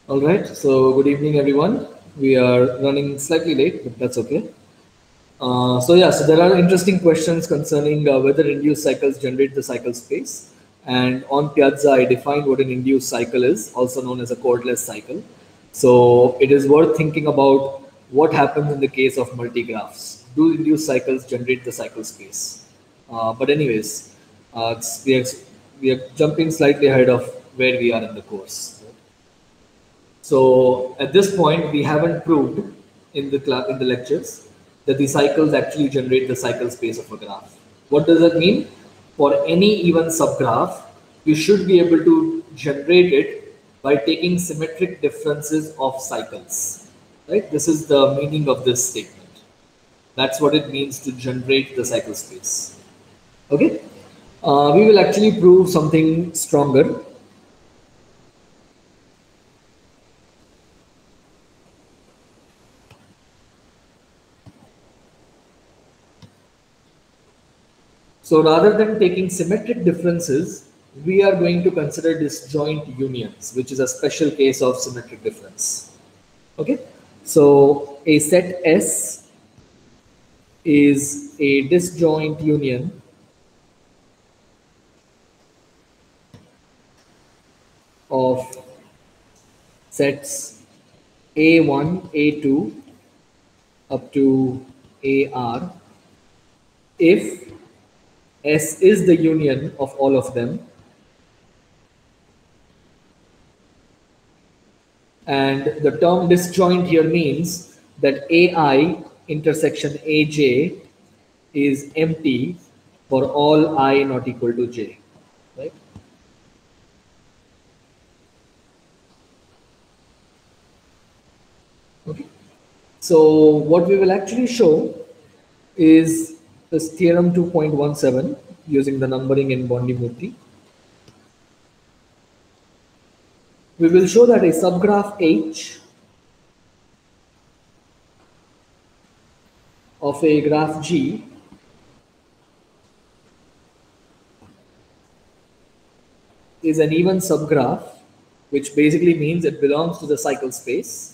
All right, so good evening, everyone. We are running slightly late, but that's okay. So there are interesting questions concerning whether induced cycles generate the cycle space. And on Piazza, I defined what an induced cycle is, also known as a chordless cycle. So it is worth thinking about what happens in the case of multigraphs. Do induced cycles generate the cycle space? But anyways, we are jumping slightly ahead of where we are in the course. So at this point, we haven't proved in the lectures that the cycles actually generate the cycle space of a graph. What does that mean? For any even subgraph, you should be able to generate it by taking symmetric differences of cycles. Right? This is the meaning of this statement. That's what it means to generate the cycle space. Okay. We will actually prove something stronger. So rather than taking symmetric differences, we are going to consider disjoint unions, which is a special case of symmetric difference. Okay, so a set S is a disjoint union of sets A1, A2 up to AR if S is the union of all of them and the term disjoint here means that AI intersection AJ is empty for all I not equal to J, right? Okay. So what we will actually show is this theorem 2.17 using the numbering in Bondi-Murty. We will show that a subgraph H of a graph G is an even subgraph, which basically means it belongs to the cycle space.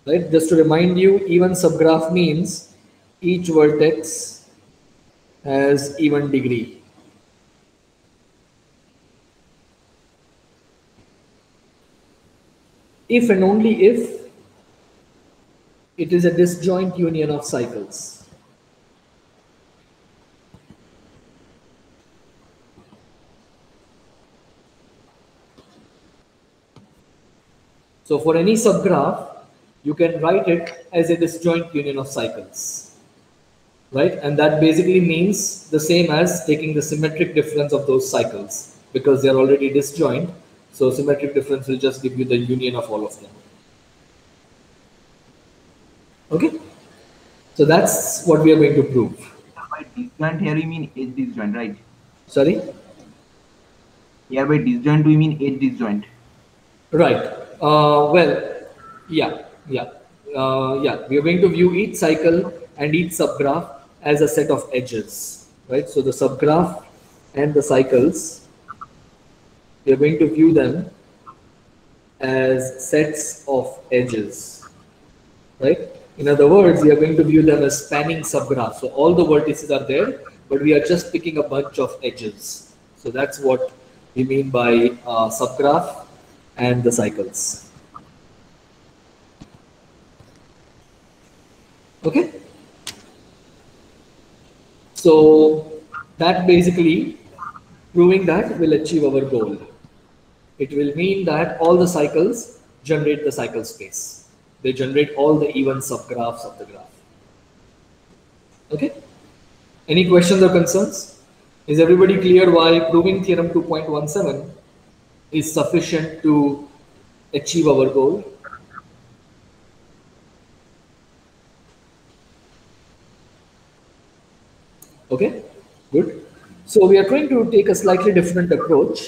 Right? Just to remind you, even subgraph means each vertex has even degree. If and only if it is a disjoint union of cycles. So for any subgraph, you can write it as a disjoint union of cycles, right? And that basically means the same as taking the symmetric difference of those cycles because they're already disjoint. So symmetric difference will just give you the union of all of them. Okay? So that's what we are going to prove. By disjoint here we mean edge disjoint, right? Sorry? Here by disjoint we mean edge disjoint. Right. Yeah. We are going to view each cycle and each subgraph as a set of edges, right? So the subgraph and the cycles, we are going to view them as sets of edges, right? In other words, we are going to view them as spanning subgraphs. So all the vertices are there, but we are just picking a bunch of edges. So that's what we mean by subgraph and the cycles. Okay. So that basically proving that will achieve our goal. It will mean that all the cycles generate the cycle space. They generate all the even subgraphs of the graph. Okay. Any questions or concerns? Is everybody clear why proving theorem 2.17 is sufficient to achieve our goal? Okay, good. So we are trying to take a slightly different approach.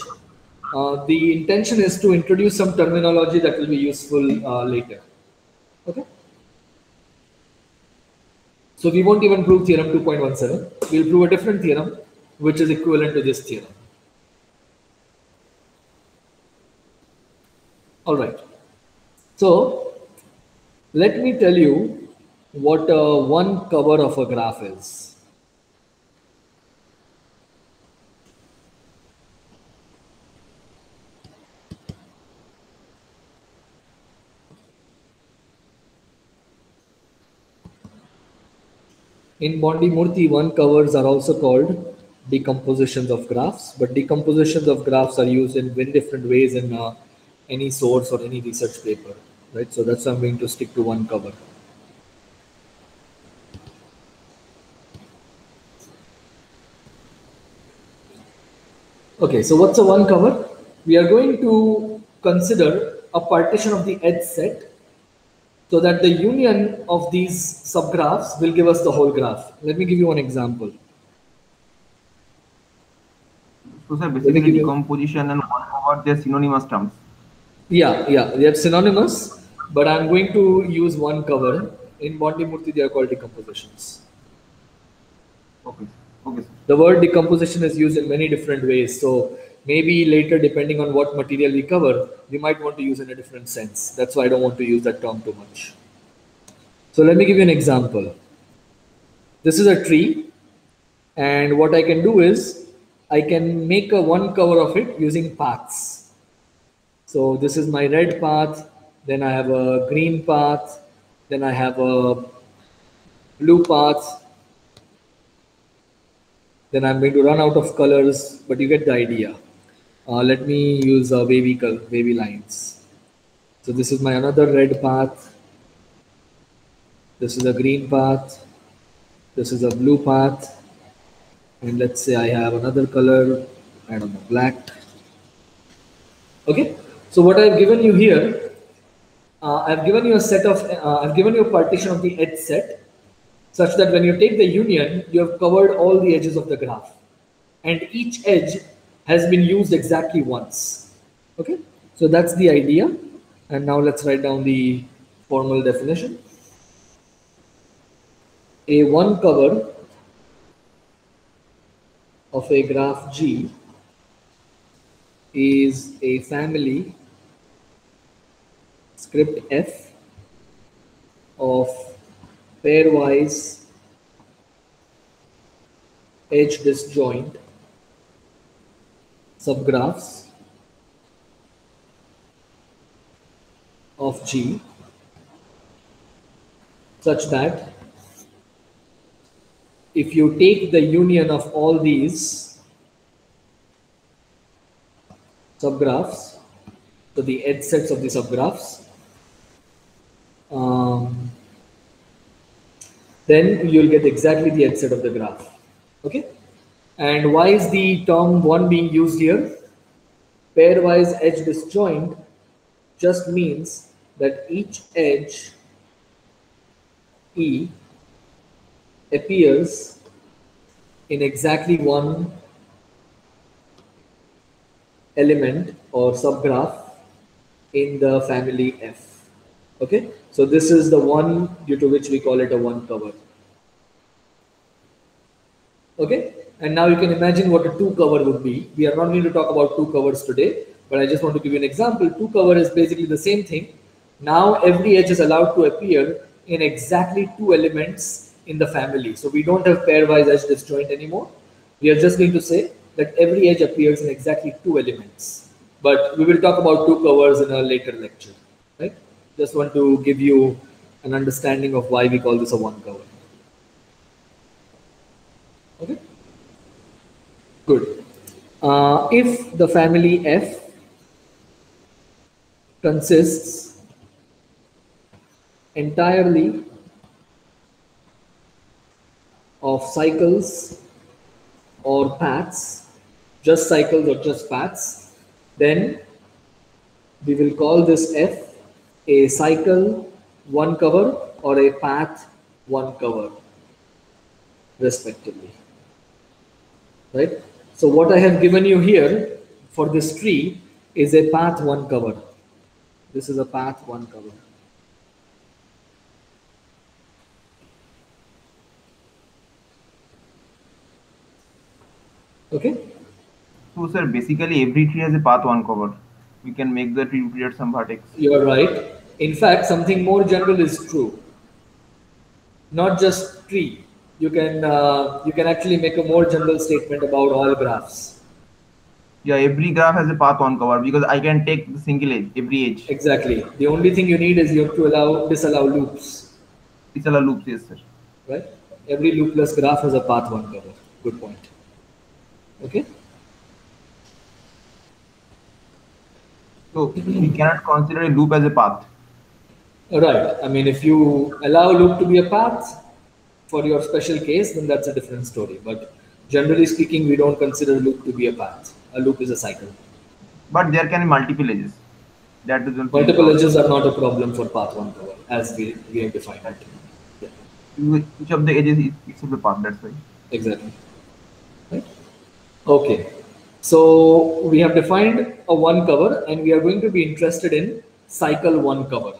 The intention is to introduce some terminology that will be useful later. Okay. So we won't even prove theorem 2.17. We'll prove a different theorem which is equivalent to this theorem. All right. So let me tell you what one cover of a graph is. In Bondi Murthy, one covers are also called decompositions of graphs, but decompositions of graphs are used in very different ways in any source or any research paper, right? So that's why I'm going to stick to one cover. Okay, so what's a one cover? We are going to consider a partition of the edge set so that the union of these subgraphs will give us the whole graph. Let me give you one example. So sir, Let me basically give you. decomposition and one cover, they're synonymous terms. Yeah, they are synonymous, but I'm going to use one cover. In Bondi Murthy, they are called decompositions. Okay. Okay, sir. The word decomposition is used in many different ways. So maybe later, depending on what material we cover, we might want to use in a different sense. That's why I don't want to use that term too much. So let me give you an example. This is a tree, and what I can do is I can make a one cover of it using paths. So this is my red path, then I have a green path, then I have a blue path, then I'm going to run out of colors, but you get the idea. Let me use wavy lines. So this is my another red path, this is a green path, this is a blue path, and let's say I have another color, I don't know, black. Okay, so what I've given you here, I've given you a partition of the edge set such that when you take the union, you have covered all the edges of the graph. And each edge has been used exactly once. Okay, so that's the idea. And now let's write down the formal definition. A one cover of a graph G is a family script F of pairwise edge disjoint subgraphs of G such that if you take the union of all these subgraphs, so the edge sets of the subgraphs, then you'll get exactly the edge set of the graph. Okay? And why is the term one being used here? Pairwise edge disjoint just means that each edge E appears in exactly one element or subgraph in the family F. Okay, so this is the one due to which we call it a one cover. Okay, and now you can imagine what a two cover would be. We are not going to talk about two covers today, but I just want to give you an example. Two cover is basically the same thing. Now every edge is allowed to appear in exactly two elements in the family. So we don't have pairwise edge disjoint anymore. We are just going to say that every edge appears in exactly two elements. But we will talk about two covers in a later lecture. Right? Just want to give you an understanding of why we call this a one cover. Okay. Good. If the family F consists entirely of cycles or paths, just cycles or just paths, then we will call this F a cycle one cover or a path one cover, respectively. Right? So what I have given you here for this tree is a path one cover. This is a path one cover. Okay. So sir, basically every tree has a path one cover. we can make the tree root at some vertex. You are right. In fact, something more general is true. Not just tree. You can actually make a more general statement about all graphs. Yeah, every graph has a path on cover because I can take the single edge, every edge. Exactly. The only thing you need is you have to disallow loops, It's all loops, yes, sir. right? Every loopless graph has a path one cover. Good point. Okay. So we cannot consider a loop as a path. Right. I mean, if you allow loop to be a path for your special case, then that's a different story. But generally speaking, we don't consider loop to be a path. A loop is a cycle. But there can be multiple edges. That doesn't create a Multiple problem. edges are not a problem for path one cover, as we have defined it. Yeah, Each of the edges is itself a path, that's why. exactly. Right? Okay. So we have defined a one cover, and we are going to be interested in cycle one cover.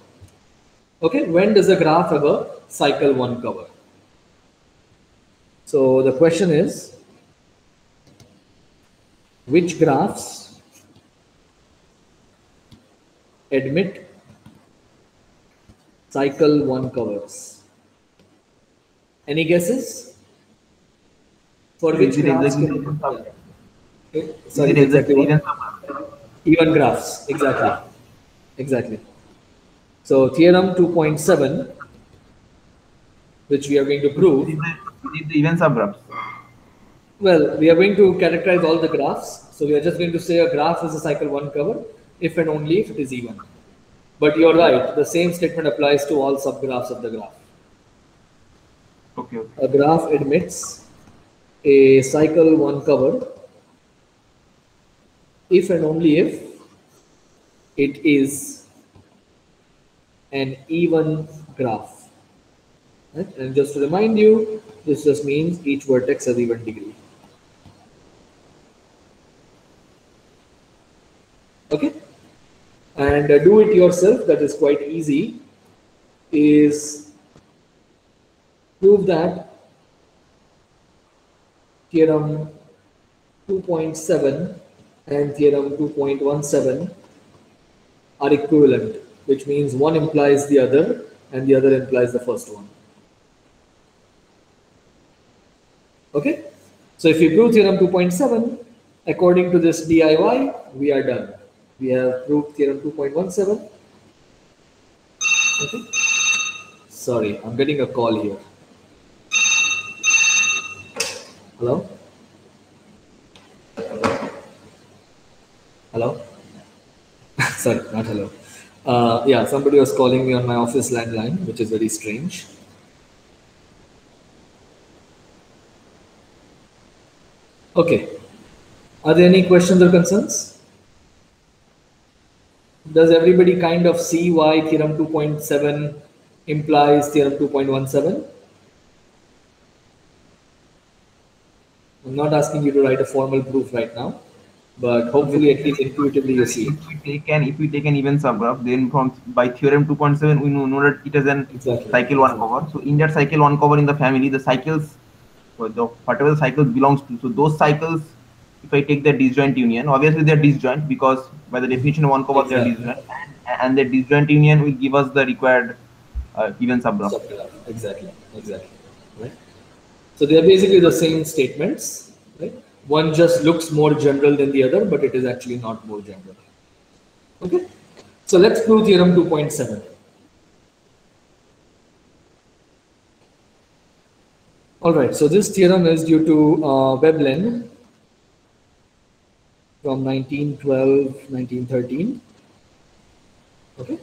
Okay. When does a graph have a cycle one cover? So the question is, which graphs admit cycle one covers? Any guesses? For which Is it graphs exactly can even sub? okay. Is Sorry, it exactly exactly even what? sub? Even graphs, exactly. Exactly. So theorem 2.7, which we are going to prove, Is it the even subgraphs? well, we are going to characterize all the graphs. So we are just going to say a graph is a cycle one cover if and only if it is even. But you're right, the same statement applies to all subgraphs of the graph. Okay, okay. A graph admits a cycle one cover if and only if it is an even graph. Right? And just to remind you, this just means each vertex has even degree. Okay? And do it yourself, that is quite easy, is prove that theorem 2.7 and theorem 2.17 are equivalent, which means one implies the other and the other implies the first one. Okay? So if we prove theorem 2.7, according to this DIY, we are done. We have proved theorem 2.17. Okay? Sorry, I'm getting a call here. Hello? Hello? Sorry, not hello. Yeah, somebody was calling me on my office landline, which is very strange. Okay. Are there any questions or concerns? Does everybody kind of see why theorem 2.7 implies theorem 2.17? I'm not asking you to write a formal proof right now, but hopefully at least intuitively you see it. If we take an even subgraph, then from by theorem 2.7 we know that it is an Exactly. cycle one cover. So in that cycle one cover in the family, the cycles, whatever the cycles belongs to, so those cycles, if I take the disjoint union, obviously they're disjoint because by the definition of one cover they're Exactly. disjoint, and the disjoint union will give us the required even subgraph. Subgraph. Exactly. Exactly. Right. So they are basically the same statements. Right. One just looks more general than the other, but it is actually not more general. Okay. So let's prove theorem 2.7. All right. So this theorem is due to Veblen from 1912, 1913. Okay.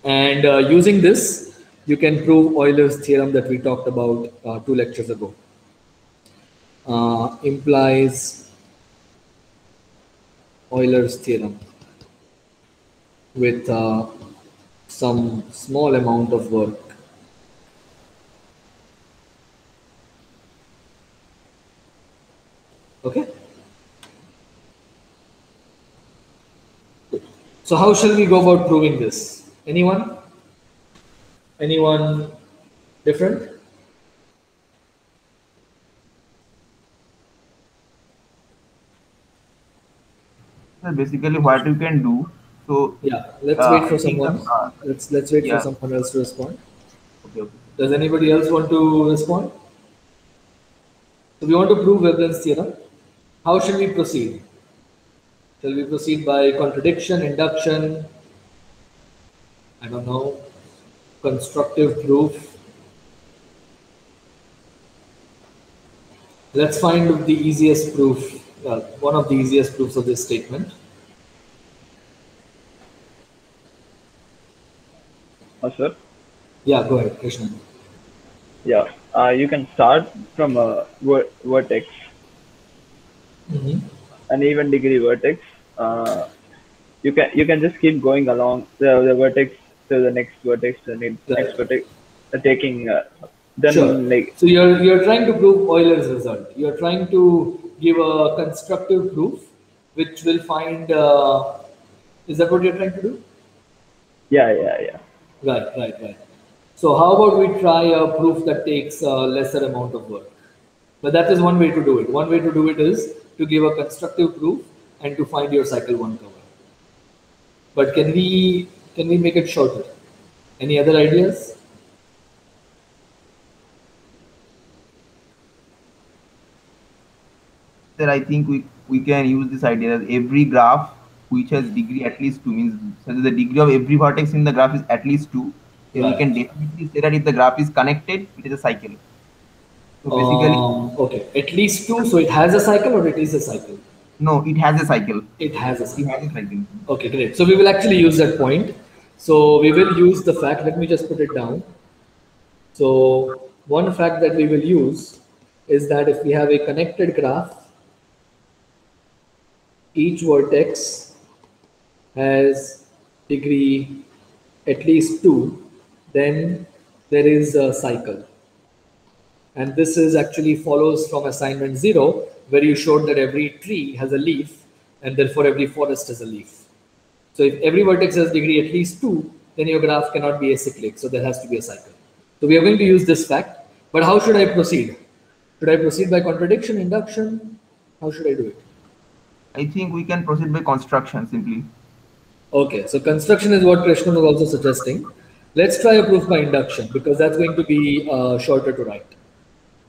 And using this, you can prove Euler's theorem that we talked about 2 lectures ago. Implies Euler's theorem with some small amount of work. Okay. So how shall we go about proving this? Anyone? Anyone different? So basically, what you can do. So Yeah, let's wait I for think someone. Let's wait for yeah. someone else to respond. Okay, okay. Does anybody else want to respond? So we want to prove Veblen's theorem. How should we proceed? Shall we proceed by contradiction, induction, I don't know, constructive proof? Let's find the easiest proof, one of the easiest proofs of this statement. Sir. Yeah, go ahead, Krishna. Yeah, you can start from a vertex, an even degree vertex. You can just keep going along the vertex to the next vertex to the next Right. vertex, taking then Sure. like So you're trying to prove Euler's result. You're trying to give a constructive proof, which will find. Is that what you're trying to do? yeah. Right. So how about we try a proof that takes a lesser amount of work? But that is one way to do it. One way to do it is to give a constructive proof and to find your cycle one cover. But can we make it shorter? Any other ideas? Then I think we can use this idea that every graph which has degree at least 2 means so the degree of every vertex in the graph is at least 2. Then we Right. can definitely say that if the graph is connected, it is a cycle. So basically, Okay, at least two. So it has a cycle or it is a cycle? no, it has a cycle. It has a It cycle. has a cycle. Okay, great. So we will actually use that point. So we will use the fact, let me just put it down. So one fact that we will use is that if we have a connected graph, each vertex has degree at least 2, then there is a cycle. And this is actually follows from assignment 0, where you showed that every tree has a leaf and therefore every forest has a leaf. So if every vertex has degree at least 2, then your graph cannot be acyclic. So there has to be a cycle. So we are going to use this fact. But how should I proceed? Should I proceed by contradiction, induction? How should I do it? I think we can proceed by construction simply. Okay, so construction is what Krishna was also suggesting. Let's try a proof by induction because that's going to be shorter to write.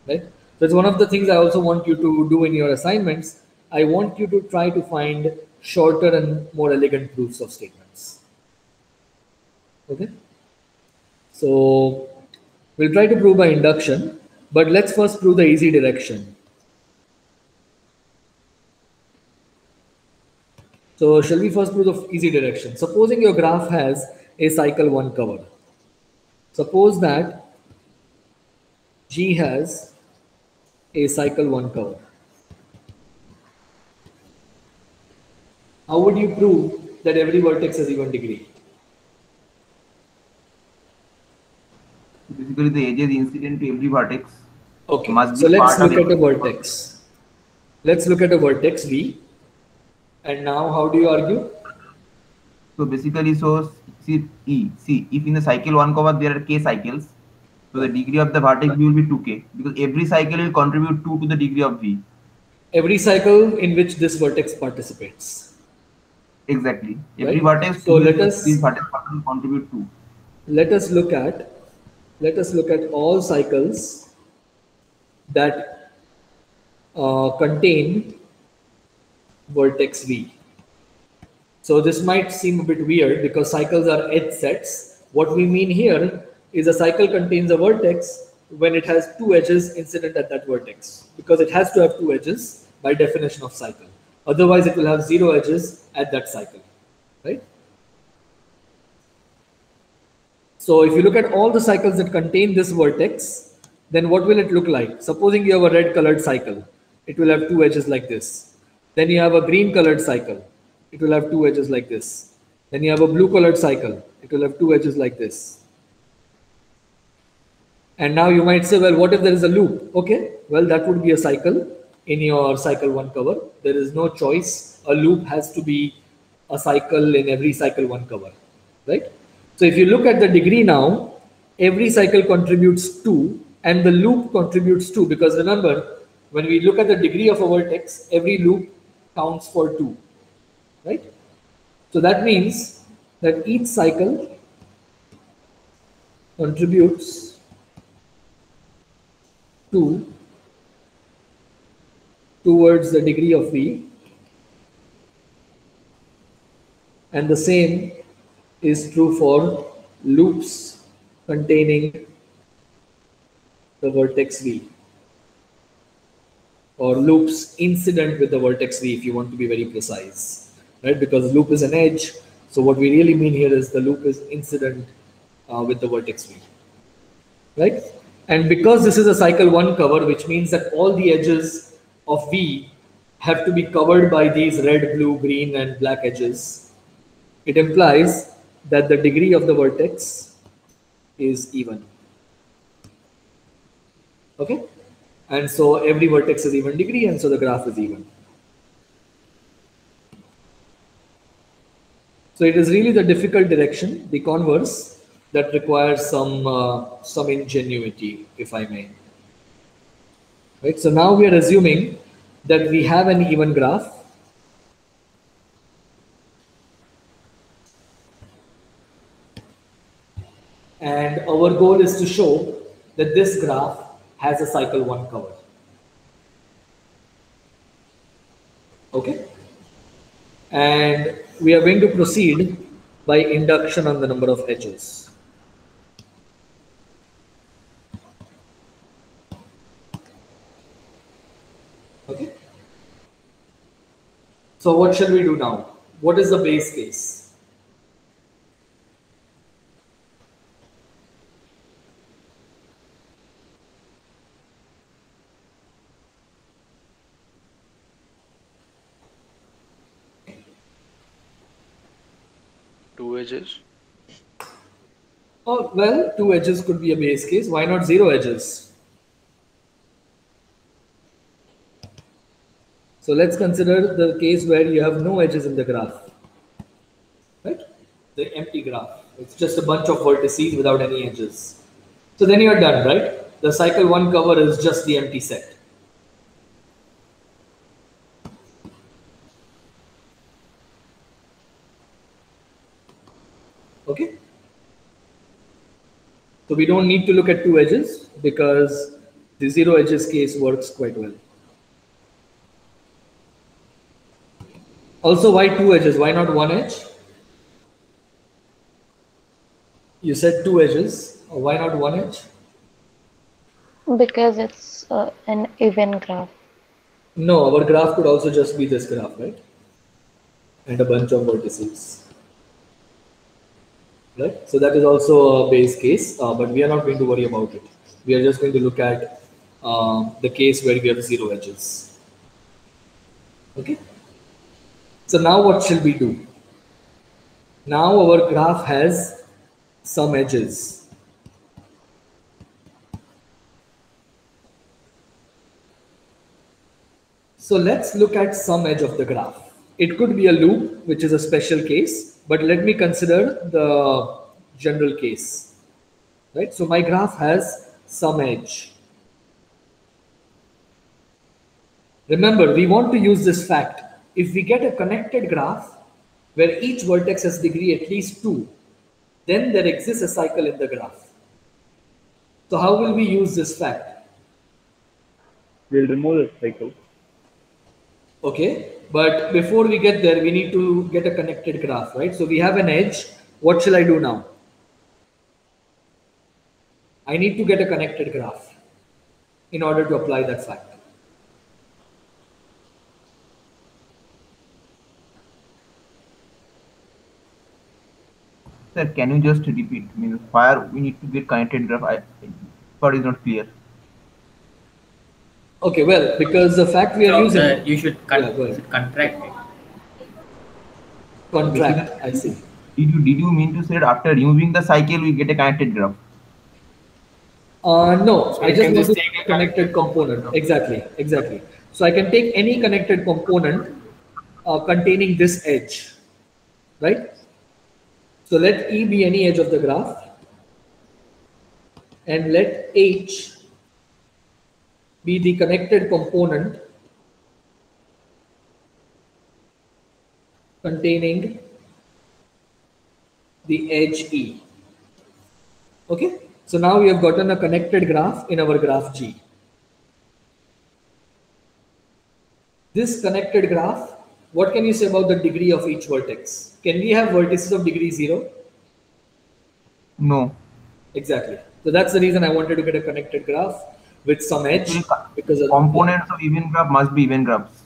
Right? So it's one of the things I also want you to do in your assignments. I want you to try to find shorter and more elegant proofs of statements. Okay? So we'll try to prove by induction, but let's first prove the easy direction. So shall we first prove the easy direction? Supposing your graph has a cycle 1 cover. Suppose that G has a cycle 1 cover. How would you prove that every vertex has even degree? Basically, the edges incident to every vertex Okay, must so be let's part look of at a it. vertex. Let's look at a vertex V. And now how do you argue? So basically, so see if in the cycle 1 cover there are k cycles, so the degree of the vertex V will be 2k because every cycle will contribute 2 to the degree of V. Every cycle in which this vertex participates. Exactly. Every Right. vertex, So let us this vertex will contribute 2. let us look at all cycles that contain vertex V. So this might seem a bit weird because cycles are edge sets. What we mean here is a cycle contains a vertex when it has 2 edges incident at that vertex, because it has to have 2 edges by definition of cycle. Otherwise, it will have 0 edges at that cycle, right? So if you look at all the cycles that contain this vertex, then what will it look like? Supposing you have a red colored cycle, it will have 2 edges like this. Then you have a green colored cycle, it will have 2 edges like this. Then you have a blue colored cycle, it will have 2 edges like this. And now you might say, well, what if there is a loop? Okay, well, that would be a cycle in your cycle 1 cover. There is no choice. A loop has to be a cycle in every cycle 1 cover, right? So if you look at the degree now, every cycle contributes 2 and the loop contributes 2, because remember, when we look at the degree of a vertex, every loop counts for 2, right? So that means that each cycle contributes towards the degree of V, and the same is true for loops containing the vertex V, or loops incident with the vertex V, if you want to be very precise, right? Because loop is an edge, so what we really mean here is the loop is incident with the vertex V, right? And because this is a cycle 1 cover, which means that all the edges of V have to be covered by these red, blue, green, and black edges, it implies that the degree of the vertex is even. Okay? And so every vertex is even degree, and so the graph is even. So it is really the difficult direction, the converse, that requires some ingenuity, if I may. Right? So now we are assuming that we have an even graph. And our goal is to show that this graph has a cycle 1 cover. Okay? And we are going to proceed by induction on the number of edges. Okay? So what shall we do now? What is the base case? Two edges. Oh, well, 2 edges could be a base case. Why not 0 edges? So let's consider the case where you have no edges in the graph, right? The empty graph. It's just a bunch of vertices without any edges. So then you're done, right? The cycle 1 cover is just the empty set. Okay? So we don't need to look at 2 edges because the 0 edges case works quite well. Also, why 2 edges? Why not 1 edge? You said 2 edges. Why not 1 edge? Because it's an even graph. No, our graph could also just be this graph, right? And a bunch of vertices. Right? So that is also a base case, but we are not going to worry about it. We are just going to look at the case where we have 0 edges. Okay? So now what shall we do? Now our graph has some edges. So let's look at some edge of the graph. It could be a loop, which is a special case, but let me consider the general case. Right? So my graph has some edge. Remember, we want to use this fact. If we get a connected graph where each vertex has degree at least 2, then there exists a cycle in the graph. So how will we use this fact? We'll remove the cycle. Okay, but before we get there, we need to get a connected graph, right? So we have an edge. What shall I do now? I need to get a connected graph in order to apply that fact. Sir, can you just repeat? I mean, where we need to get connected graph? Thought is not clear. Okay, well, because the fact we are using... You should contract it. Contract, I see. Did you mean to say that after removing the cycle we get a connected graph? No, So I you just can want just to take take a a connected component. Exactly. So I can take any connected component containing this edge, right? So let E be any edge of the graph, and let H be the connected component containing the edge E. Okay, so now we have gotten a connected graph in our graph G. This connected graph, what can you say about the degree of each vertex? Can we have vertices of degree 0? No. Exactly. So that's the reason I wanted to get a connected graph with some edge, because of, Components of even graph must be even graphs.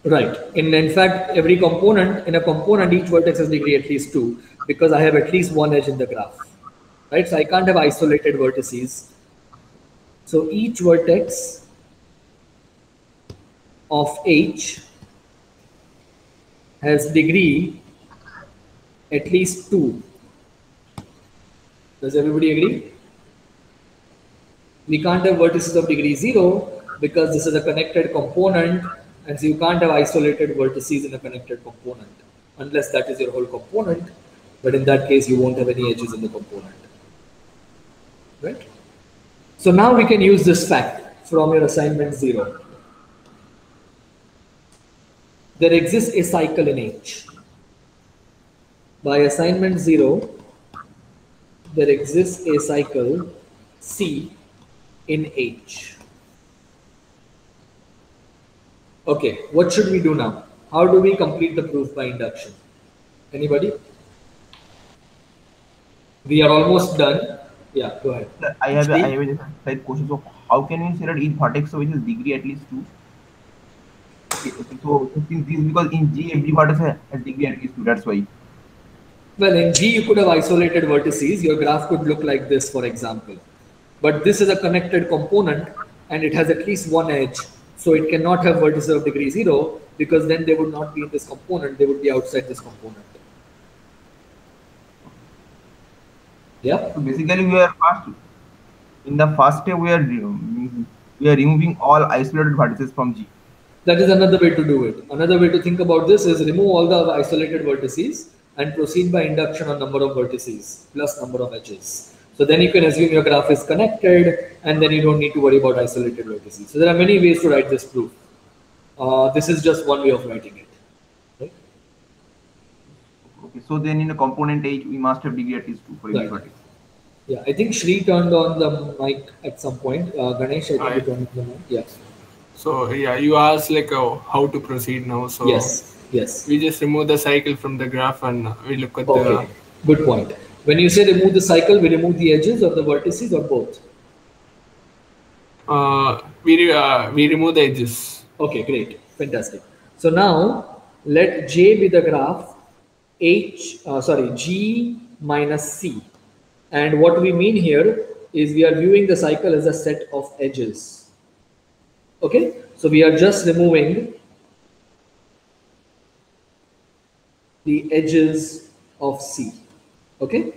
right. In fact, every component, in a component, each vertex has degree at least 2, because I have at least one edge in the graph. Right? So I can't have isolated vertices. So each vertex of H has degree at least 2. Does everybody agree? We can't have vertices of degree 0 because this is a connected component, and so you can't have isolated vertices in a connected component unless that is your whole component, but in that case you won't have any edges in the component. Right? So now we can use this fact from your assignment 0. There exists a cycle in H. By assignment 0, there exists a cycle C in H. Okay, what should we do now? How do we complete the proof by induction? Anybody? We are almost done. Yeah, go ahead. I have Steve? a slight question. So how can we say that each vertex of which is degree at least 2? Okay, so since this, because in G every vertex has degree at least 2, that's why. Well, in G you could have isolated vertices. Your graph could look like this, for example. But this is a connected component and it has at least one edge. So it cannot have vertices of degree 0 because then they would not be in this component. They would be outside this component. Yeah. So basically we are first, in the first step we are removing all isolated vertices from G. That is another way to do it. Another way to think about this is remove all the isolated vertices and proceed by induction on number of vertices plus number of edges. So then you can assume your graph is connected and then you don't need to worry about isolated vertices. So there are many ways to write this proof. This is just one way of writing it. Right? Okay, so then in a component H we must have degree at least 2 for every Right. vertex. Yeah, I think Shri turned on the mic at some point. Ganesh, I think you turned on the mic. Yeah. So yeah, you asked like how to proceed now. So yes. we just remove the cycle from the graph and we look at Okay, good point. When you say remove the cycle, we remove the edges or the vertices or both? we remove the edges. Okay, great, fantastic. So now let J be the graph G minus C. And what we mean here is we are viewing the cycle as a set of edges. Okay, so we are just removing the edges of C. Okay,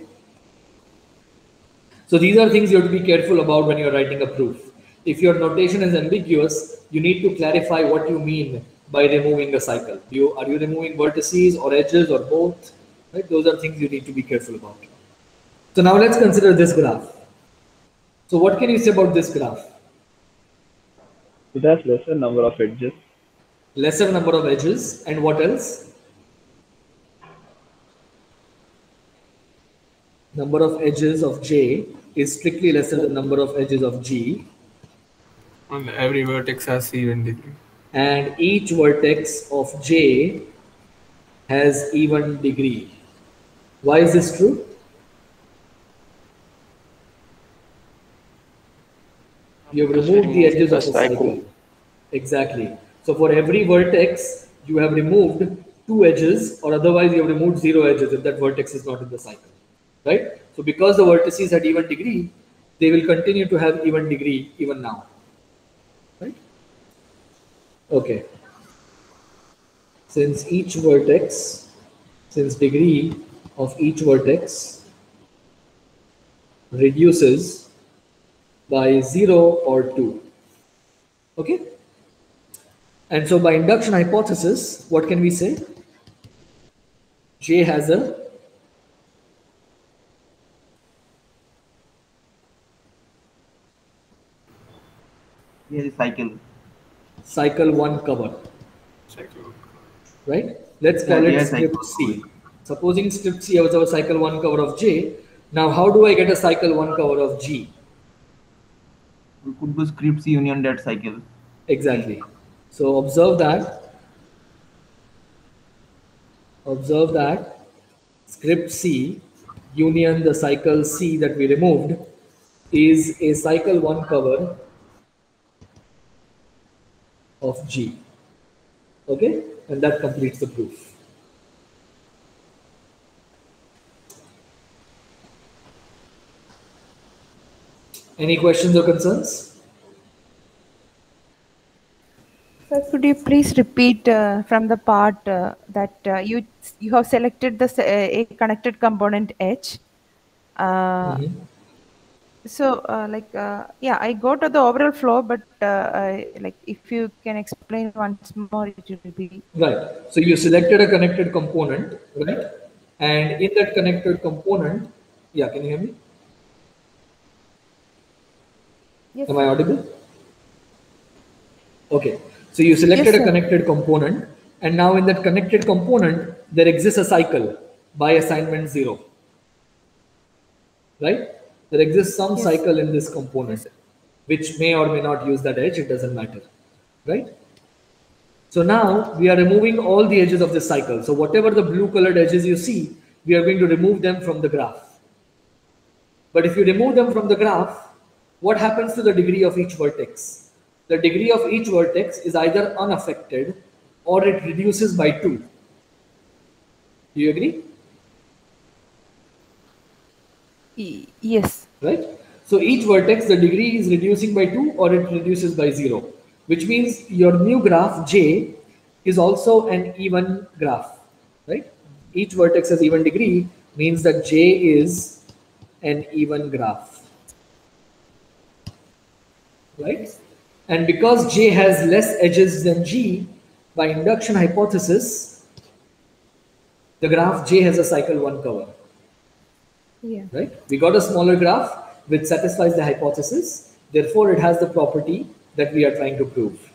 so these are things you have to be careful about when you're writing a proof. If your notation is ambiguous, you need to clarify what you mean by removing a cycle. Are you removing vertices or edges or both? Right? Those are things you need to be careful about. So now let's consider this graph. So what can you say about this graph? It has lesser number of edges. Lesser number of edges, and what else? Number of edges of J is strictly lesser than number of edges of G. And every vertex has even degree. And each vertex of J has even degree. Why is this true? You have removed the edges of a cycle. Exactly. So for every vertex, you have removed 2 edges, or otherwise you have removed 0 edges if that vertex is not in the cycle. Right? So because the vertices had even degree, they will continue to have even degree even now. Right? Okay. Since degree of each vertex reduces by 0 or 2. Okay? And so by induction hypothesis, what can we say? J has a Here is cycle. cycle 1 cover. Cycle. Right? Let's call Yeah, it script C. Supposing script C was our cycle 1 cover of J. Now, how do I get a cycle 1 cover of G? We could do script C union that cycle. Exactly. So observe that. Observe that script C union the cycle C that we removed is a cycle 1 cover of G. Okay? And that completes the proof. Any questions or concerns? Sir, could you please repeat from the part that you have selected the a connected component H? So, yeah, I go to the overall flow, but like if you can explain once more, it will be right. So you selected a connected component, right? And in that connected component, yeah, can you hear me? Yes. Am I audible? Okay. So you selected a connected component, and now in that connected component, there exists a cycle by assignment 0. Right? There exists some cycle in this component, which may or may not use that edge, it doesn't matter. Right? So now we are removing all the edges of this cycle. So whatever the blue colored edges you see, we are going to remove them from the graph. But if you remove them from the graph, what happens to the degree of each vertex? The degree of each vertex is either unaffected or it reduces by 2. Do you agree? Yes. Right? So each vertex, the degree is reducing by 2 or it reduces by 0, which means your new graph J is also an even graph. Right? Each vertex has even degree means that J is an even graph. Right? And because J has less edges than G, by induction hypothesis, the graph J has a cycle 1 cover. Yeah. Right? We got a smaller graph which satisfies the hypothesis. Therefore, it has the property that we are trying to prove.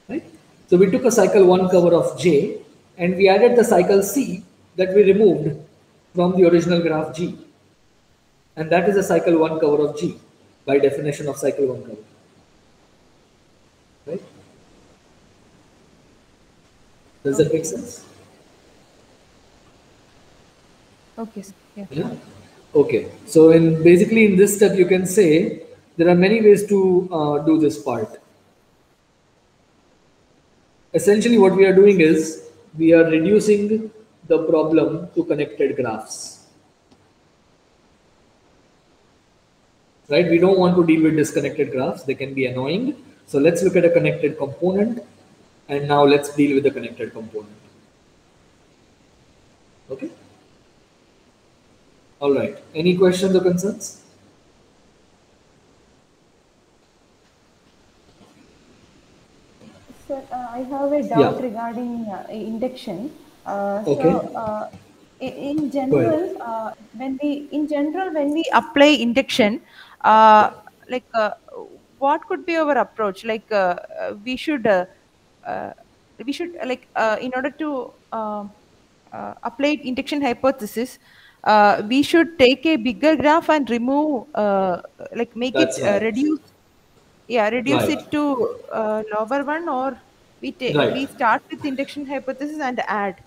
Right? So we took a cycle 1 cover of J and we added the cycle C that we removed from the original graph G. And that is a cycle 1 cover of G by definition of cycle 1 cover. Right? Does that make sense? Okay. Yeah. Okay. So basically in this step, you can say there are many ways to do this part. Essentially, what we are doing is we are reducing the problem to connected graphs. Right? We don't want to deal with disconnected graphs. They can be annoying. So let's look at a connected component. And now let's deal with the connected component. Okay. All right. Any questions or concerns? Sir, I have a doubt regarding induction. So, in general, when we apply induction, what could be our approach? Like we should in order to apply induction hypothesis, we should take a bigger graph and remove, make it reduce. Yeah, reduce it to lower one, or we start with induction hypothesis and add.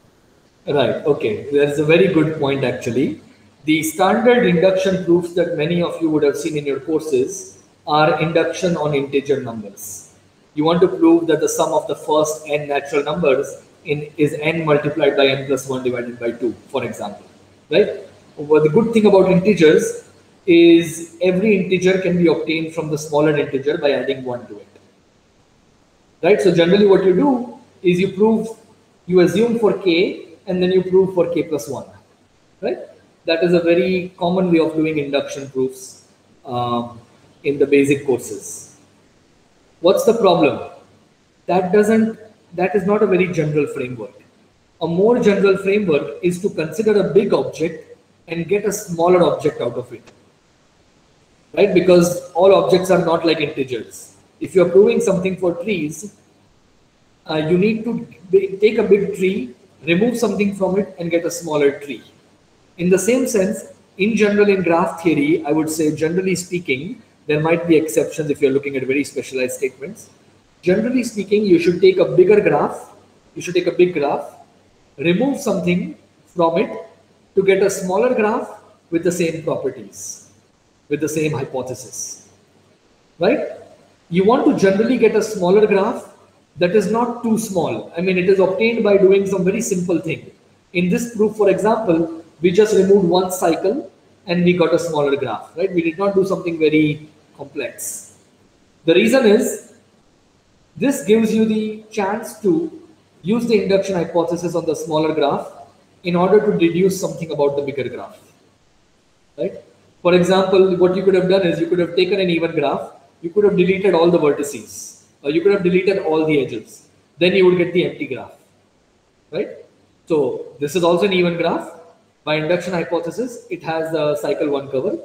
Right. Okay. That's a very good point, actually. The standard induction proofs that many of you would have seen in your courses are induction on integer numbers. You want to prove that the sum of the first n natural numbers is n multiplied by n plus 1 divided by 2, for example. Right? Well, the good thing about integers is every integer can be obtained from the smaller integer by adding 1 to it. Right? So generally what you do is you assume for k and then you prove for k plus 1. Right? That is a very common way of doing induction proofs in the basic courses. What's the problem? That is not a very general framework. A more general framework is to consider a big object and get a smaller object out of it. Right? Because all objects are not like integers. If you're proving something for trees, you need to take a big tree remove something from it and get a smaller tree. In the same sense, in general, in graph theory, I would say, generally speaking, there might be exceptions if you're looking at very specialized statements. Generally speaking, you should take a bigger graph, you should take a big graph, remove something from it to get a smaller graph with the same properties, with the same hypothesis, right? You want to generally get a smaller graph that is not too small. I mean, it is obtained by doing some very simple thing. In this proof, for example, we just removed one cycle and we got a smaller graph, right? We did not do something very complex. The reason is, this gives you the chance to use the induction hypothesis on the smaller graph in order to deduce something about the bigger graph, right? For example, what you could have done is you could have taken an even graph, you could have deleted all the vertices, or you could have deleted all the edges. Then you would get the empty graph, right? So this is also an even graph. By induction hypothesis, it has the cycle 1 cover,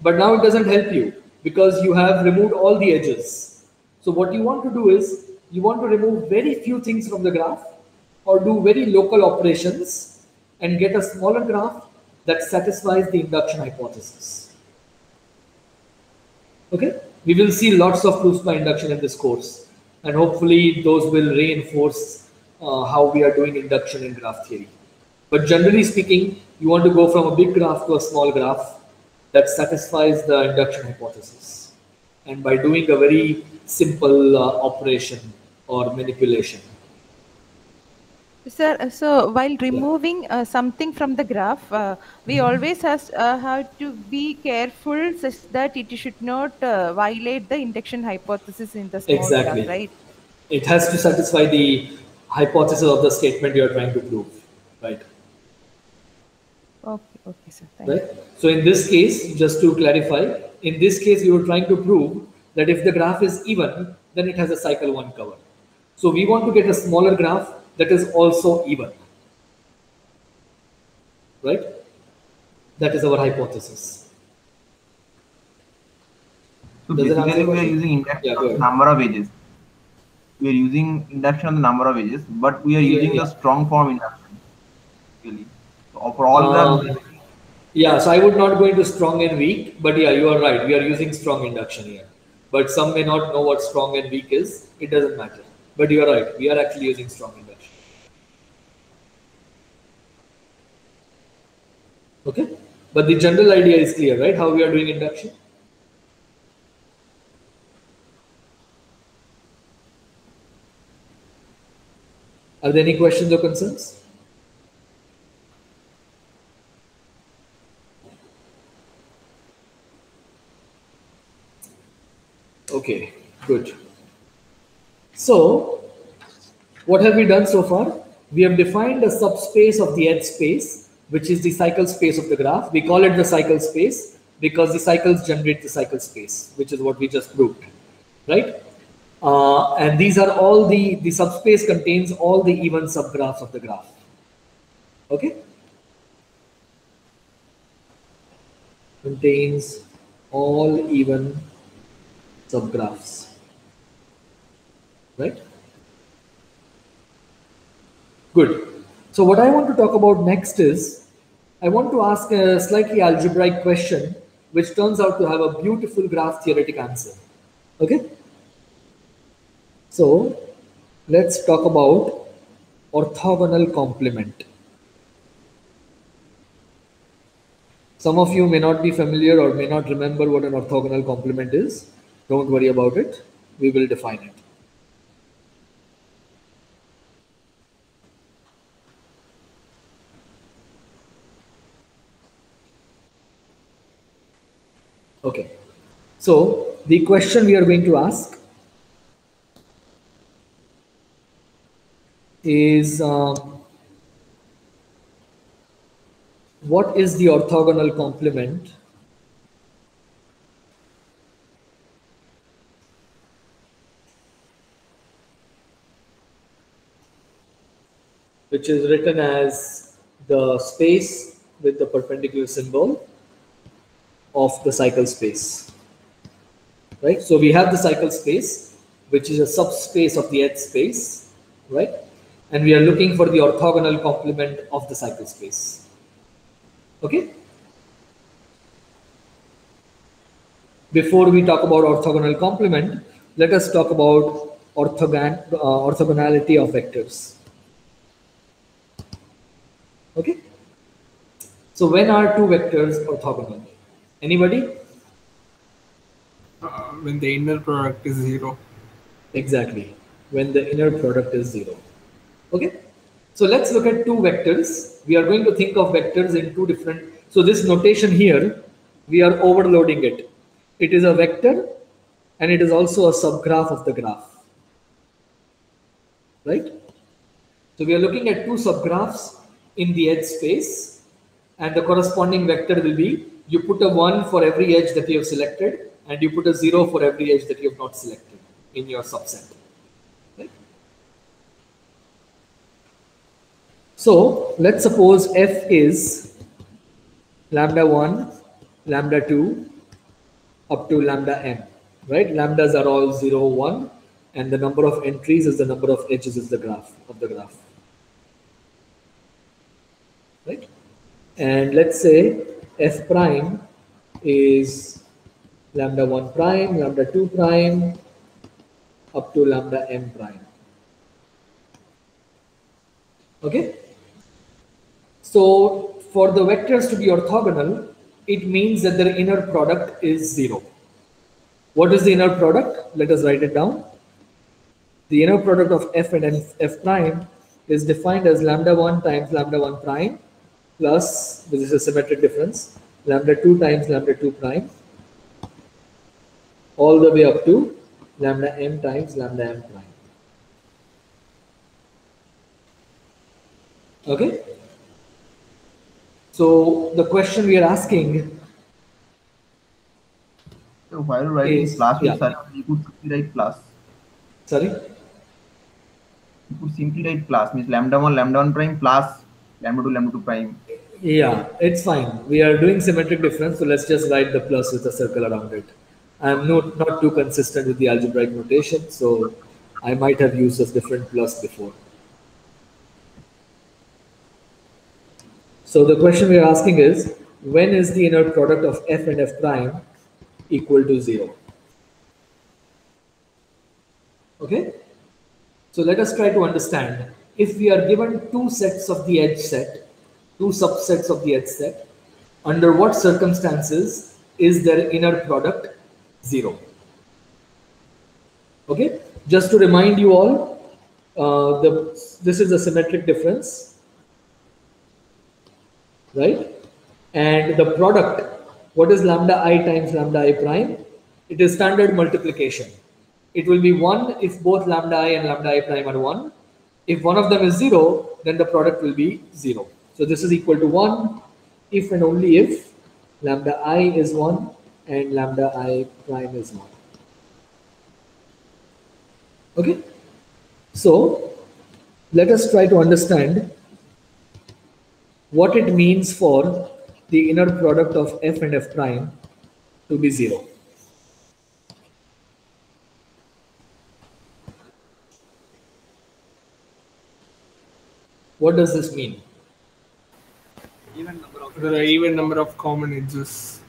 but now it doesn't help you because you have removed all the edges. So what you want to do is, you want to remove very few things from the graph or do very local operations and get a smaller graph that satisfies the induction hypothesis. Okay, we will see lots of proofs by induction in this course, and hopefully those will reinforce how we are doing induction in graph theory. But generally speaking, you want to go from a big graph to a small graph that satisfies the induction hypothesis, and by doing a very simple operation or manipulation. Sir, so while removing something from the graph, we always have to be careful such that it should not violate the induction hypothesis in the small graph, right? It has to satisfy the hypothesis of the statement you are trying to prove, right? Okay, sir. Thank you. So in this case, just to clarify, in this case, we were trying to prove that if the graph is even, then it has a cycle 1 cover. So we want to get a smaller graph that is also even, right? That is our hypothesis. So basically, we are using induction on the number of edges. We are using induction on the number of edges, but we are using the strong form induction. Really. So for all graphs. Yeah, so I would not go into strong and weak, but yeah, you are right. We are using strong induction here. But some may not know what strong and weak is. It doesn't matter. But you are right. We are actually using strong induction. Okay, but the general idea is clear, right? How we are doing induction. Are there any questions or concerns? Okay, good. So, what have we done so far? We have defined a subspace of the edge space, which is the cycle space of the graph. We call it the cycle space because the cycles generate the cycle space, which is what we just proved, right? And these are all the subspace contains all the even subgraphs of the graph. Okay? Contains all even subgraphs, right? Good. So what I want to talk about next is, I want to ask a slightly algebraic question, which turns out to have a beautiful graph theoretic answer. Okay? So let's talk about orthogonal complement. Some of you may not be familiar or may not remember what an orthogonal complement is. Don't worry about it. We will define it. Okay. So the question we are going to ask is what is the orthogonal complement which is written as the space with the perpendicular symbol of the cycle space, right? So we have the cycle space, which is a subspace of the edge space, right? and we are looking for the orthogonal complement of the cycle space. Okay? Before we talk about orthogonal complement, let us talk about orthogonality of vectors. Okay? So when are two vectors orthogonal? Anybody? When the inner product is 0. Exactly. When the inner product is 0. Okay? So let's look at two vectors. We are going to think of vectors in two different. So this notation here, we are overloading it. It is a vector and it is also a subgraph of the graph. Right? So we are looking at two subgraphs in the edge space, and the corresponding vector will be, you put a 1 for every edge that you have selected, and you put a 0 for every edge that you have not selected in your subset. Right? So let's suppose f is lambda 1, lambda 2, up to lambda m. Right? Lambdas are all 0, 1, and the number of entries is the number of edges is the graph of the graph. Right? And let's say f prime is lambda 1 prime, lambda 2 prime, up to lambda m prime. Okay? So for the vectors to be orthogonal, it means that their inner product is 0. What is the inner product? Let us write it down. The inner product of f and f prime is defined as lambda 1 times lambda 1 prime plus, this is a symmetric difference, lambda 2 times lambda 2 prime, all the way up to lambda m times lambda m prime. Okay? So the question we are asking, so while writing is, plus, yeah. you could simply write plus. Sorry? You could simply write plus, means lambda 1 prime plus lambda 2 prime. Yeah, it's fine. We are doing symmetric difference, so let's just write the plus with a circle around it. I'm not too consistent with the algebraic notation, so I might have used a different plus before. So the question we are asking is, when is the inner product of f and f prime equal to 0? Okay? So let us try to understand. If we are given two sets of the edge set, two subsets of the edge set, under what circumstances is their inner product 0? Okay? Just to remind you all, this is a symmetric difference. Right? And the product, what is lambda I times lambda I prime? It is standard multiplication. It will be 1 if both lambda I and lambda I prime are 1. If one of them is 0, then the product will be 0. So this is equal to 1 if and only if lambda I is 1 and lambda I prime is 1. Okay? So let us try to understand what it means for the inner product of f and f prime to be 0. What does this mean? There are even number of common edges.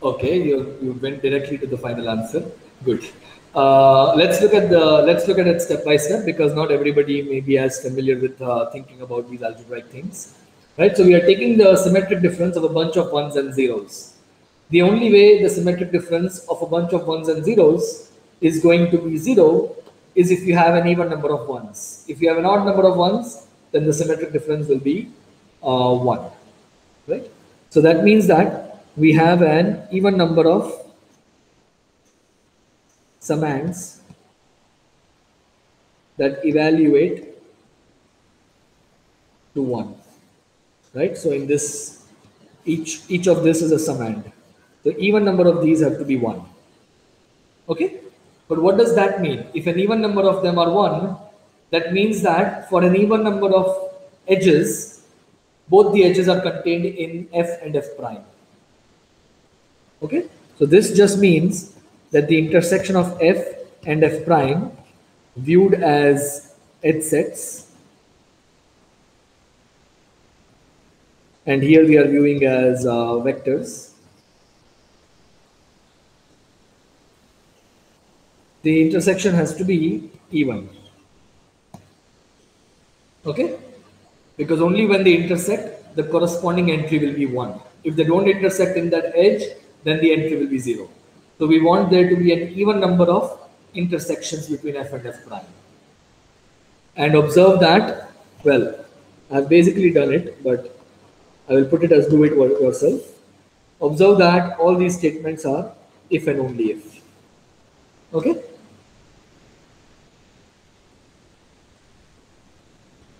Okay, you went directly to the final answer. Good. Let's look at it step by step, because not everybody may be as familiar with thinking about these algebraic things. Right? So we are taking the symmetric difference of a bunch of 1s and 0s. The only way the symmetric difference of a bunch of 1s and 0s is going to be 0 is if you have an even number of 1s. If you have an odd number of 1s, then the symmetric difference will be 1. Right? So that means that we have an even number of summands that evaluate to 1. Right? So in this, each of this is a summand. The even number of these have to be 1. Okay? But what does that mean? If an even number of them are 1, that means that for an even number of edges, both the edges are contained in f and f prime. Okay? So this just means that the intersection of f and f prime viewed as edge sets. And here we are viewing as vectors. The intersection has to be even. Okay? Because only when they intersect, the corresponding entry will be 1. If they don't intersect in that edge, then the entry will be 0. So we want there to be an even number of intersections between f and f prime. And observe that, well, I've basically done it, but I will put it as do it yourself. Observe that all these statements are if and only if. Okay?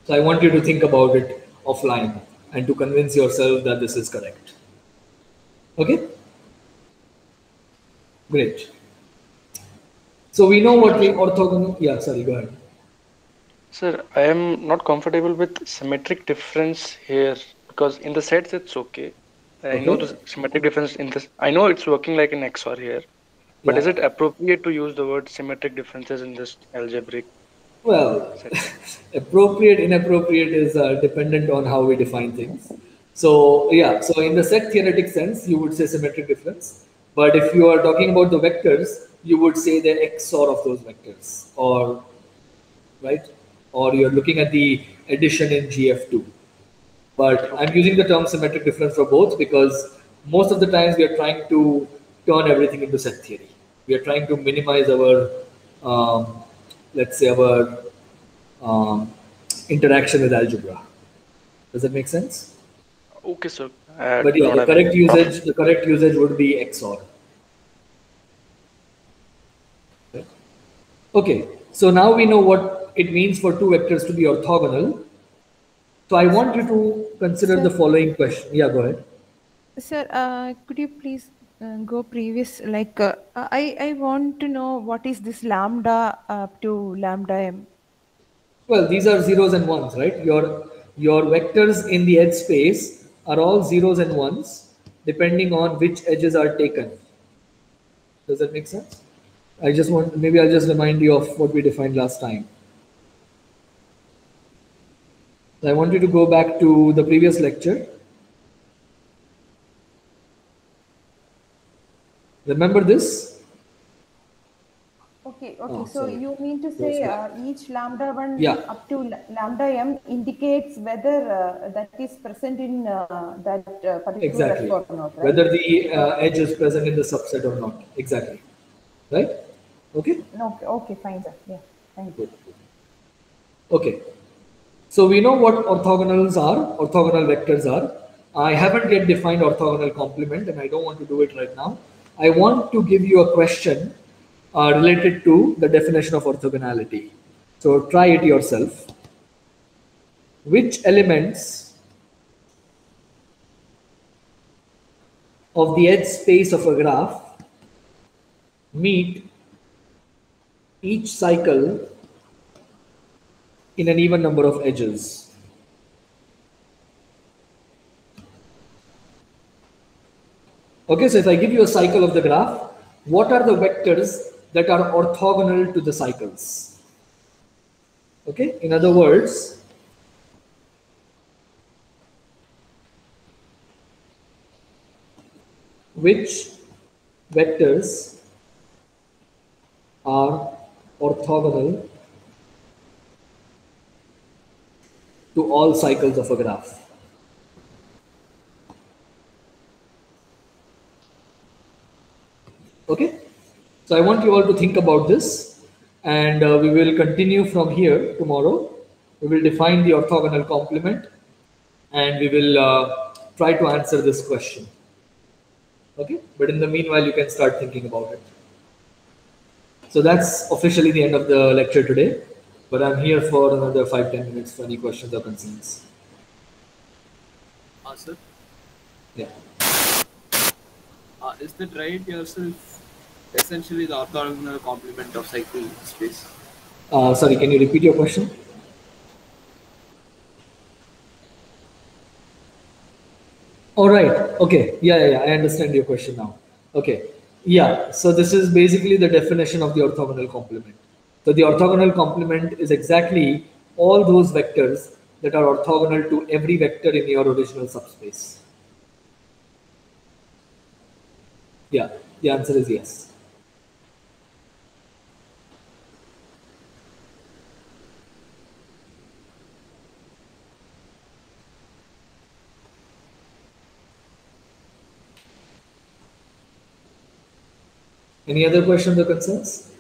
So I want you to think about it offline and to convince yourself that this is correct. Okay? Great. So we know what the orthogonal, yeah, sorry, go ahead. Sir, I am not comfortable with symmetric difference here because in the sets it's okay. I know the symmetric difference in this. I know it's working like an XOR here, but is it appropriate to use the word symmetric differences in this algebraic? Well, appropriate, inappropriate is dependent on how we define things. So yeah, so in the set theoretic sense, you would say symmetric difference. But if you are talking about the vectors, you would say the XOR of those vectors, or right? Or you're looking at the addition in GF2. But I'm using the term symmetric difference for both because most of the times we are trying to turn everything into set theory. We are trying to minimize our let's say our interaction with algebra. Does that make sense? Okay, sir. But yeah, the correct usage would be XOR. Okay, so now we know what it means for two vectors to be orthogonal. So I want you to consider the following question. Yeah, go ahead. Sir, could you please go previous? Like, I want to know what is this lambda up to lambda m? Well, these are zeros and ones, right? Your vectors in the edge space are all zeros and ones, depending on which edges are taken. Does that make sense? Maybe I'll just remind you of what we defined last time. I want you to go back to the previous lecture. Remember this? Okay. So you mean to say each lambda 1 up to lambda m indicates whether that is present in that particular F or not, right? Whether the edge is present in the subset or not. Exactly. Right? Okay? Okay, fine, sir. Yeah, thank you. Okay. So we know what orthogonal vectors are. I haven't yet defined orthogonal complement and I don't want to do it right now. I want to give you a question related to the definition of orthogonality. So try it yourself. Which elements of the edge space of a graph meet each cycle in an even number of edges? Okay, so if I give you a cycle of the graph, what are the vectors that are orthogonal to the cycles? Okay, in other words, which vectors are orthogonal to all cycles of a graph? Okay, so I want you all to think about this, and we will continue from here tomorrow. We will define the orthogonal complement, and we will try to answer this question. Okay, but in the meanwhile, you can start thinking about it. So that's officially the end of the lecture today, but I'm here for another 5-10 minutes for any questions or concerns. Sir? Yeah. Is that right yourself? Essentially the orthogonal complement of cycle space. Sorry, can you repeat your question? All right. Okay. Yeah. I understand your question now. Okay. Yeah. So this is basically the definition of the orthogonal complement. So the orthogonal complement is exactly all those vectors that are orthogonal to every vector in your original subspace. Yeah, the answer is yes. Any other questions or concerns?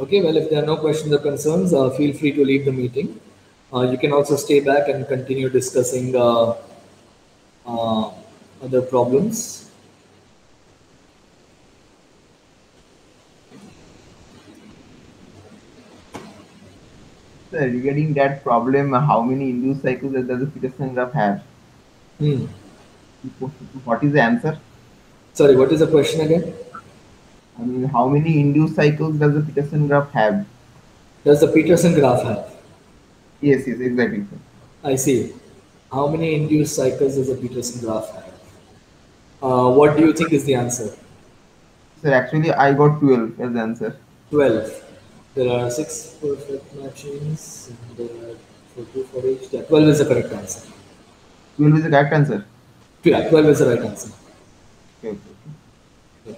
Okay, well, if there are no questions or concerns, feel free to leave the meeting. You can also stay back and continue discussing other problems. So regarding that problem, how many induced cycles does the Peterson graph have? What is the answer? Sorry, what is the question again? I mean, how many induced cycles does the Peterson graph have? Does the Peterson graph have? Yes, exactly. I see. How many induced cycles does the Peterson graph have? What do you think is the answer? Sir, actually, I got 12 as the answer. 12. There are 6 perfect matchings, and there are 2 for each. Yeah, 12 is the correct answer. 12 is the correct answer? Yeah, 12 is the right answer. Okay. Yeah.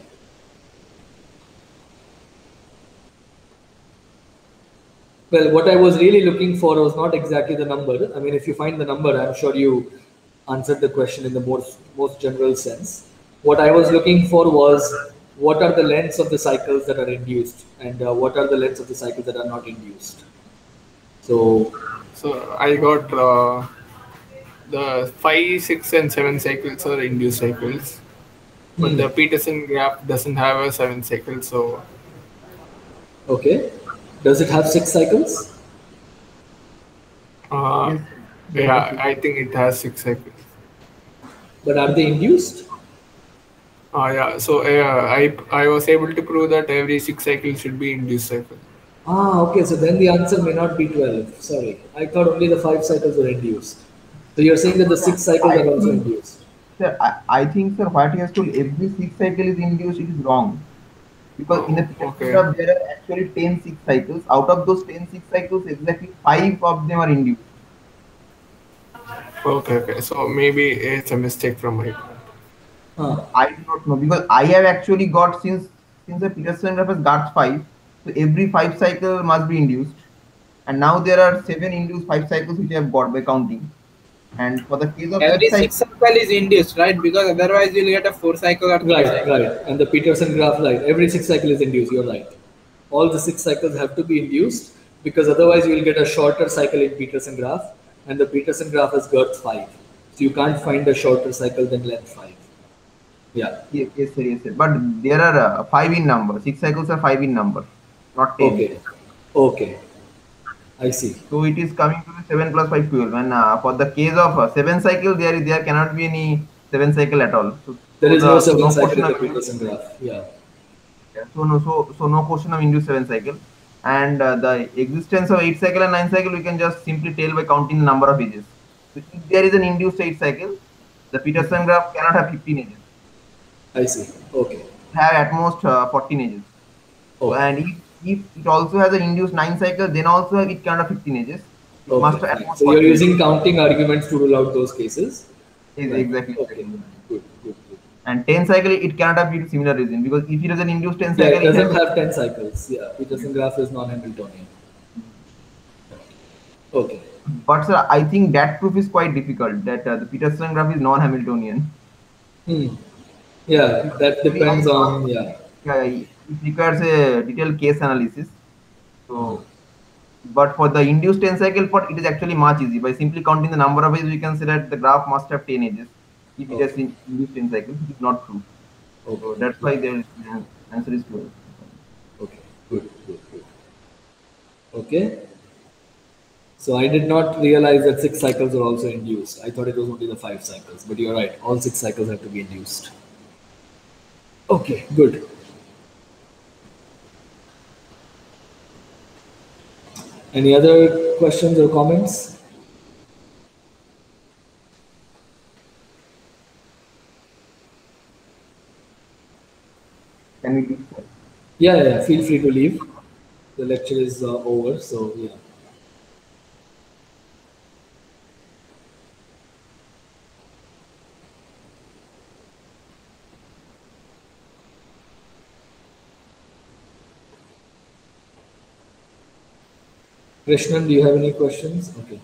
Well, what I was really looking for was not exactly the number. I mean, if you find the number, I'm sure you answered the question in the most general sense. What I was looking for was what are the lengths of the cycles that are induced, and what are the lengths of the cycles that are not induced. So I got the 5, 6, and 7 cycles are induced cycles, but the Peterson graph doesn't have a 7 cycle. So okay, does it have 6 cycles? Yeah, I think it has 6 cycles. But are they induced? Yeah. So I was able to prove that every 6 cycles should be induced cycle. Okay. So then the answer may not be 12. Sorry, I thought only the 5 cycles were induced. So you're saying that the 6 cycles are also induced. Sir, I think, sir, what he has told every 6 cycle is induced, it is wrong. Because in the Peterson graph, there are actually 10 6 cycles. Out of those 10 6 cycles, exactly 5 of them are induced. Okay. So maybe it's a mistake from my part. I do not know, because I have actually got, since the Peterson graph has got 5, so every 5 cycle must be induced. And now there are 7 induced 5 cycles which I have got by counting. And for the case of every 6 cycle is induced, right? Because otherwise you'll get a 4 cycle or 3 cycle. Right. And the Peterson graph, right? Every 6 cycle is induced. You're right. All the 6 cycles have to be induced, because otherwise you will get a shorter cycle in Peterson graph, and the Peterson graph is girth 5. So you can't find a shorter cycle than length 5. Yeah. Yes, sir. But there are 5 in number. 6 cycles are 5 in number, not 10. Okay. I see. So it is coming to 7 plus 5, 12. And for the case of 7 cycle, there cannot be any 7 cycle at all. So there is no 7 cycle in the Peterson graph. Yeah. So no question of induced 7 cycle. And the existence of 8 cycle and 9 cycle, we can just simply tell by counting the number of edges. So if there is an induced 8 cycle, the Peterson graph cannot have 15 edges. I see. Okay. Have at most 14 edges. So, and if it also has an induced 9 cycle, then also it cannot have 15 edges. Okay. So you're using counting arguments to rule out those cases. Exactly. Okay. Good. And 10 cycle, it cannot have due to similar reason, because if it has an induced 10 cycle, it doesn't have 10 cycles. Yeah, Peterson graph is non-Hamiltonian. Okay. But sir, I think that proof is quite difficult, that the Peterson graph is non-Hamiltonian. Yeah, that depends on, it requires a detailed case analysis. So, but for the induced 10 cycle part, it is actually much easy. By simply counting the number of edges, we can say that the graph must have 10 edges. If it has induced 10 cycles, it is not true. So that's why the answer is 12. Okay, good. Okay. So I did not realize that 6 cycles are also induced. I thought it was only the 5 cycles, but you're right. All 6 cycles have to be induced. Okay, good. Any other questions or comments? Can we leave? Yeah. Feel free to leave. The lecture is over, so yeah. Krishnan, do you have any questions? Okay.